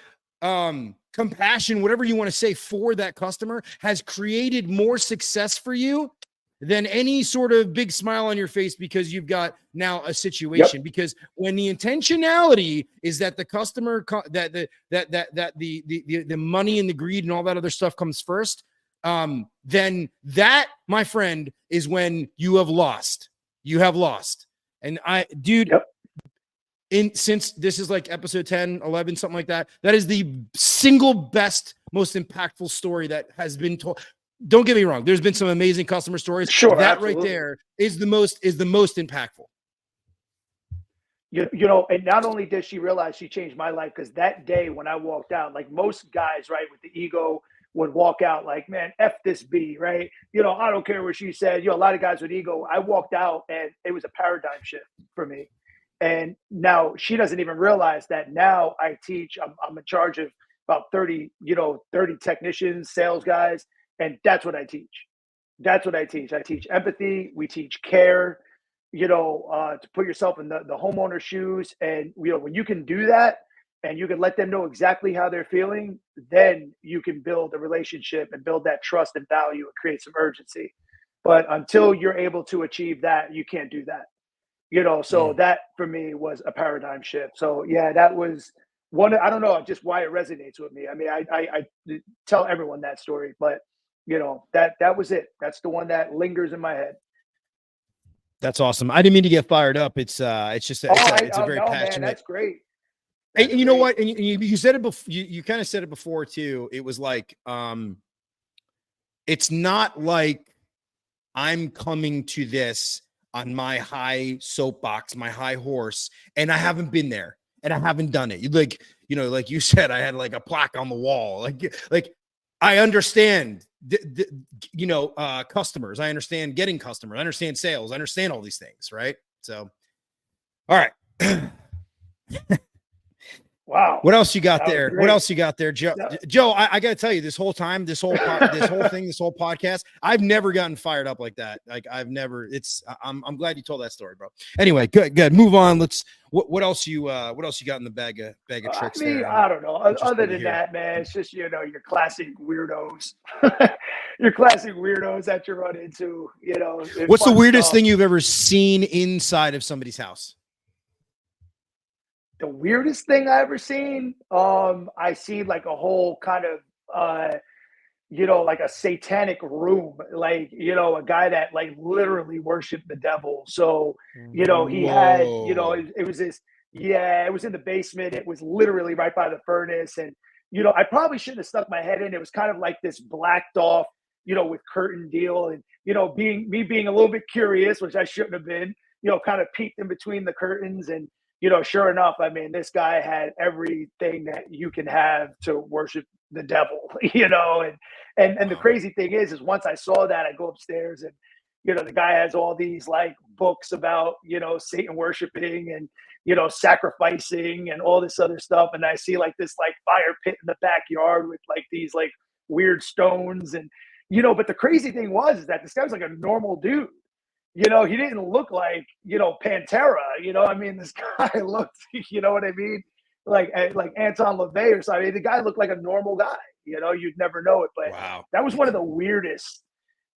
compassion, whatever you want to say, for that customer has created more success for you than any sort of big smile on your face because you've got now a situation. Yep. Because when the intentionality is that the customer, that the money and the greed and all that other stuff comes first, then that, my friend, is when you have lost. You have lost. And dude, yep. Since this is like episode 10, 11, something like that, that is the single best, most impactful story that has been told. Don't get me wrong. There's been some amazing customer stories. Sure. That absolutely. Right there is the most impactful. You know, and not only did she realize she changed my life, because that day when I walked out, like most guys, right, with the ego would walk out like, man, F this B, right? You know, I don't care what she said. You know, a lot of guys with ego. I walked out and it was a paradigm shift for me. And now she doesn't even realize that now I teach, I'm in charge of about 30 technicians, sales guys. And that's what I teach. That's what I teach. I teach empathy. We teach care, to put yourself in the homeowner's shoes. And, when you can do that and you can let them know exactly how they're feeling, then you can build a relationship and build that trust and value and create some urgency. But until you're able to achieve that, you can't do that. So that for me was a paradigm shift. So yeah, that was one. I don't know just why it resonates with me. I mean, I tell everyone that story, but that was it. That's the one that lingers in my head. That's awesome. I didn't mean to get fired up. It's just it's a very passionate. Man, that's great. That's and you know what? And you said it before. You kind of said it before too. It was like, it's not like I'm coming to this on my high soapbox, my high horse, and I haven't been there and I haven't done it. Like you said, I had like a plaque on the wall. Like I understand, customers. I understand getting customers. I understand sales. I understand all these things, right? So, all right. Wow. What else you got there? What else you got there, Joe? Yeah. Joe, I got to tell you, this whole time, this whole thing, this whole podcast, I've never gotten fired up like that. Like I've never. I'm glad you told that story, bro. Anyway, good. Move on. What else you got in the bag of tricks? I mean, there? I don't know. Other than that, man, it's just your classic weirdos. Your classic weirdos that you run into. What's the weirdest thing you've ever seen inside of somebody's house? The weirdest thing I ever seen, I see like a whole kind of, like a satanic room, like, a guy that like literally worshiped the devil. So, he had, it was this, it was in the basement. It was literally right by the furnace. And, I probably shouldn't have stuck my head in. It was kind of like this blacked off, with curtain deal. And, being a little bit curious, which I shouldn't have been, kind of peeked in between the curtains. And, sure enough, I mean, this guy had everything that you can have to worship the devil, and the crazy thing is once I saw that, I go upstairs and, the guy has all these like books about, Satan worshiping and, sacrificing and all this other stuff. And I see like this like fire pit in the backyard with like these like weird stones. And, but the crazy thing was is that this guy was like a normal dude. He didn't look like, Pantera, I mean, this guy looked, you know what I mean? Like Anton LaVey or something. The guy looked like a normal guy, you'd never know it. But Wow. that was one of the weirdest,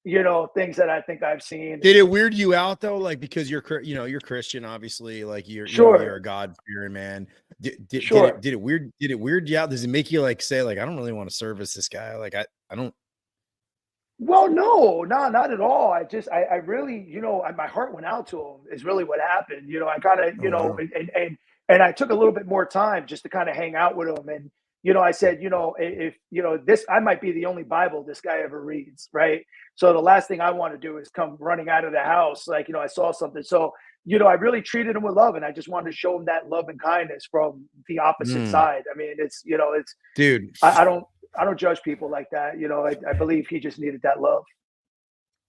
things that I think I've seen. Did it weird you out though? Like, because you're Christian, obviously, like Sure. you're a God fearing man. Sure. Did it weird you out? Does it make you like say like, I don't really want to service this guy? Like, I don't. Well, no, not at all. I really, my heart went out to him is really what happened. I kind of, Oh, wow. and I took a little bit more time just to kind of hang out with him. And, I said, if, this, I might be the only Bible this guy ever reads. Right. So the last thing I want to do is come running out of the house. Like, I saw something. So, I really treated him with love, and I just wanted to show him that love and kindness from the opposite side. I mean, it's, Dude, I don't judge people like that. I believe he just needed that love.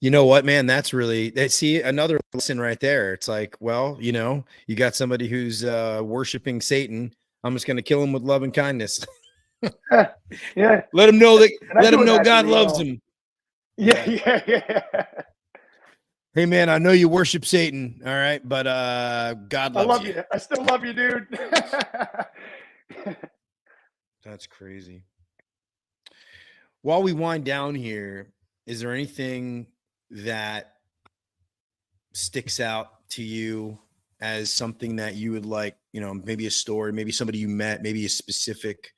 you know what, man? That's really, see, another lesson right there. It's like, well, you got somebody who's worshiping Satan. I'm just going to kill him with love and kindness. Yeah. Let him know that God loves him. Yeah. Hey man, I know you worship Satan, all right, but God loves I love you. I still love you, dude. That's crazy. While we wind down here, is there anything that sticks out to you as something that you would like, maybe a story, maybe somebody you met, maybe a specific,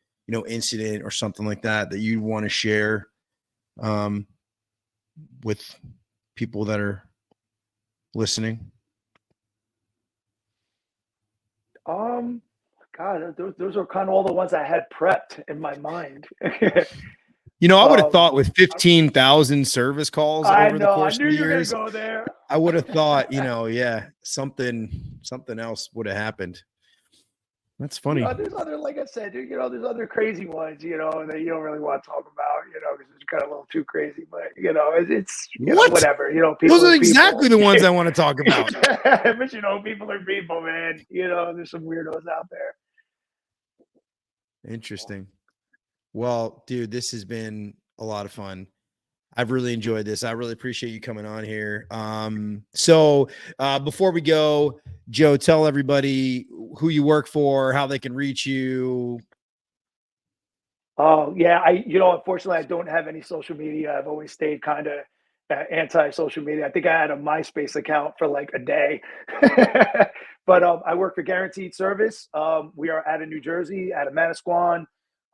incident or something like that you want to share with people that are listening? God, those are kind of all the ones I had prepped in my mind. I would have thought with 15,000 service calls over the course of the years, go there. I would have thought, something else would have happened. That's funny. There's other, like I said, dude, there's other crazy ones, that you don't really want to talk about, because it's kind of a little too crazy. But it's whatever. People Those are exactly people. the ones I want to talk about. But people are people, man. There's some weirdos out there. Interesting. Well, dude, this has been a lot of fun. I've really enjoyed this. I really appreciate you coming on here. So before we go, Joe, tell everybody who you work for, how they can reach you. Oh yeah, unfortunately, I don't have any social media. I've always stayed kind of anti-social media. I think I had a MySpace account for like a day. But I work for Guaranteed Service. We are out of New Jersey, out of Manasquan.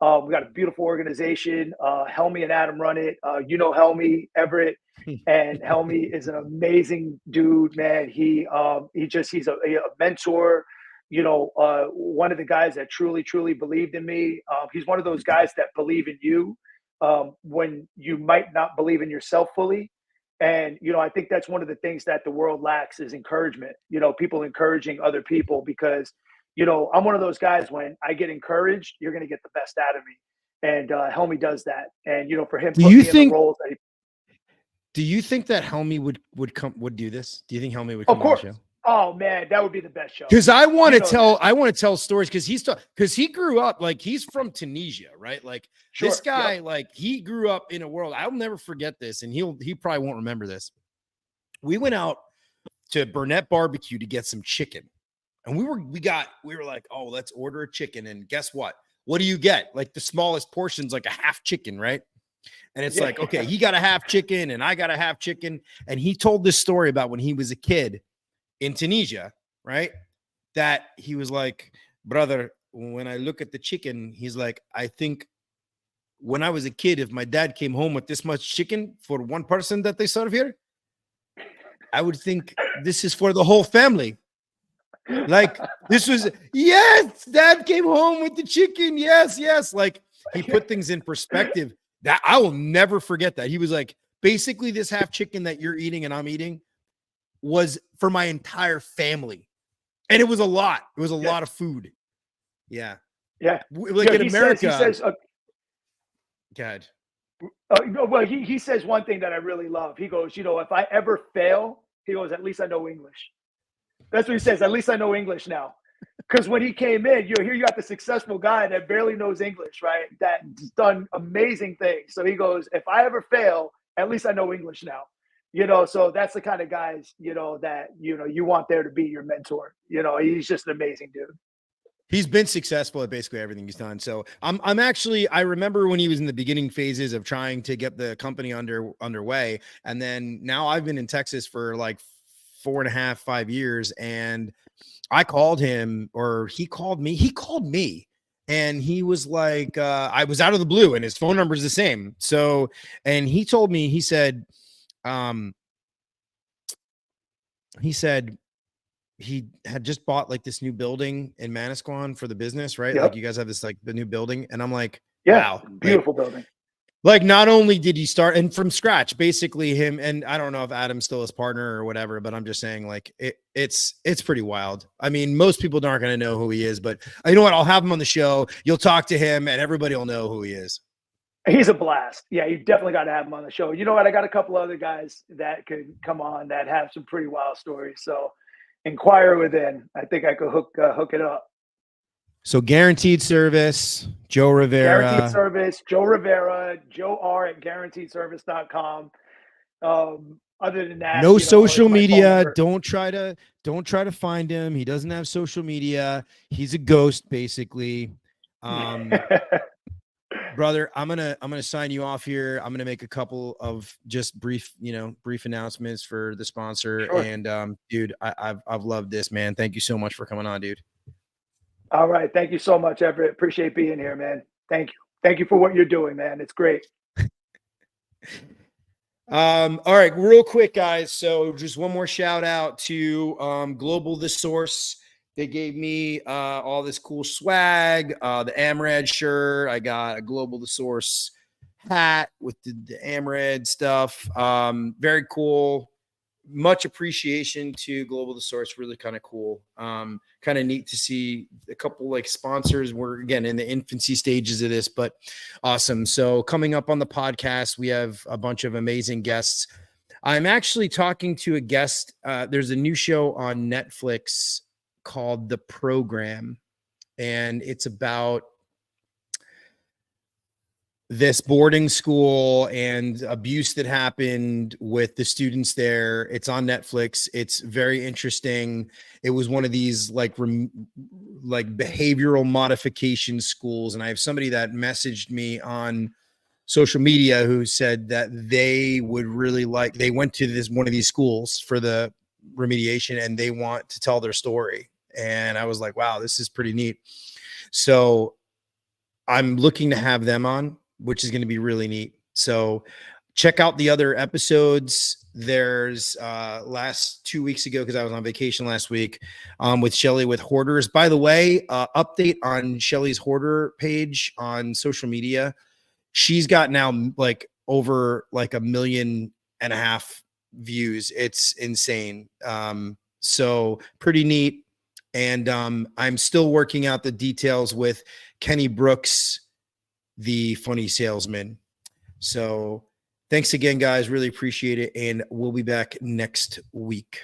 We got a beautiful organization. Helmy and Adam run it. Helmy Everett, and Helmy is an amazing dude, man. He's a mentor. One of the guys that truly believed in me. He's one of those guys that believe in you when you might not believe in yourself fully. And, I think that's one of the things that the world lacks is encouragement, people encouraging other people, because, I'm one of those guys, when I get encouraged, you're going to get the best out of me. And Helmy does that. And, for him, do you think that Helmy would do this? Do you think Helmy would come on the show? Oh man, that would be the best show. Because I want to tell stories, because he grew up, like, he's from Tunisia, right? Like, sure, this guy, like, he grew up in a world. I'll never forget this, and he probably won't remember this. We went out to Burnett Barbecue to get some chicken, and we were like, oh, let's order a chicken, and guess what? What do you get? Like, the smallest portion's like a half chicken, right? And it's like, okay, he got a half chicken, and I got a half chicken, and he told this story about when he was a kid in Tunisia, right? That he was like, brother, when I look at the chicken, he's like, I think when I was a kid, if my dad came home with this much chicken for one person that they serve here, I would think this is for the whole family. Like, this was, yes, dad came home with the chicken. Yes. Like, he put things in perspective. That I will never forget that. He was like, basically, this half chicken that you're eating and I'm eating was for my entire family. And it was a lot. It was a lot of food. Yeah. Yeah. Like, in America. He says, God. Well, he says one thing that I really love. He goes, if I ever fail, he goes, at least I know English. That's what he says. At least I know English now. Because when he came in, you got the successful guy that barely knows English, right? That's done amazing things. So he goes, if I ever fail, at least I know English now. So that's the kind of guys, that, you want there to be your mentor. He's just an amazing dude. He's been successful at basically everything he's done. So I'm actually, I remember when he was in the beginning phases of trying to get the company underway. And then now I've been in Texas for like 4.5, 5 years. And I called him, or he called me and he was like, I was out of the blue and his phone number is the same. So, and he told me, he said he had just bought like this new building in Manasquan for the business, right? Yep. Like you guys have this, like the new building. And I'm like, yeah, wow, beautiful building. Like not only did he start and from scratch, basically him, and I don't know if Adam's still his partner or whatever, but I'm just saying like it's pretty wild. I mean, most people aren't going to know who he is, but you know what? I'll have him on the show. You'll talk to him and everybody will know who he is. He's a blast. Yeah, you definitely got to have him on the show. You know what? I got a couple other guys that could come on that have some pretty wild stories. So inquire within. I think I could hook it up. So Guaranteed Service, Joe Rivera. Guaranteed Service, Joe Rivera, Joe R at guaranteedservice.com. Other than that, no social media. Don't try to find him. He doesn't have social media. He's a ghost, basically. Brother, I'm gonna sign you off here. I'm gonna make a couple of just brief announcements for the sponsor. Sure. And dude, I've loved this, man. Thank you so much for coming on, dude. All right. Thank you so much, Everett. Appreciate being here, man. Thank you. Thank you for what you're doing, man. It's great. All right, real quick, guys. So just one more shout out to Global The Source. They gave me all this cool swag, the AMRAD shirt. I got a Global The Source hat with the AMRAD stuff. Very cool. Much appreciation to Global The Source. Really kind of cool. Kind of neat to see a couple like sponsors. We're again in the infancy stages of this, but awesome. So coming up on the podcast, we have a bunch of amazing guests. I'm actually talking to a guest. There's a new show on Netflix called The Program, and it's about this boarding school and abuse that happened with the students there. It's on Netflix. It's very interesting. It was one of these like behavioral modification schools. And I have somebody that messaged me on social media who said that they would really they went to one of these schools for the remediation and they want to tell their story. And I was like, wow, this is pretty neat. So I'm looking to have them on, which is going to be really neat. So check out the other episodes. There's last 2 weeks ago, because I was on vacation last week, with Shelly with Hoarders. By the way, update on Shelly's Hoarder page on social media. She's got now like over like 1.5 million views. It's insane. So pretty neat. And I'm still working out the details with Kenny Brooks, the funny salesman. So thanks again, guys. Really appreciate it. And we'll be back next week.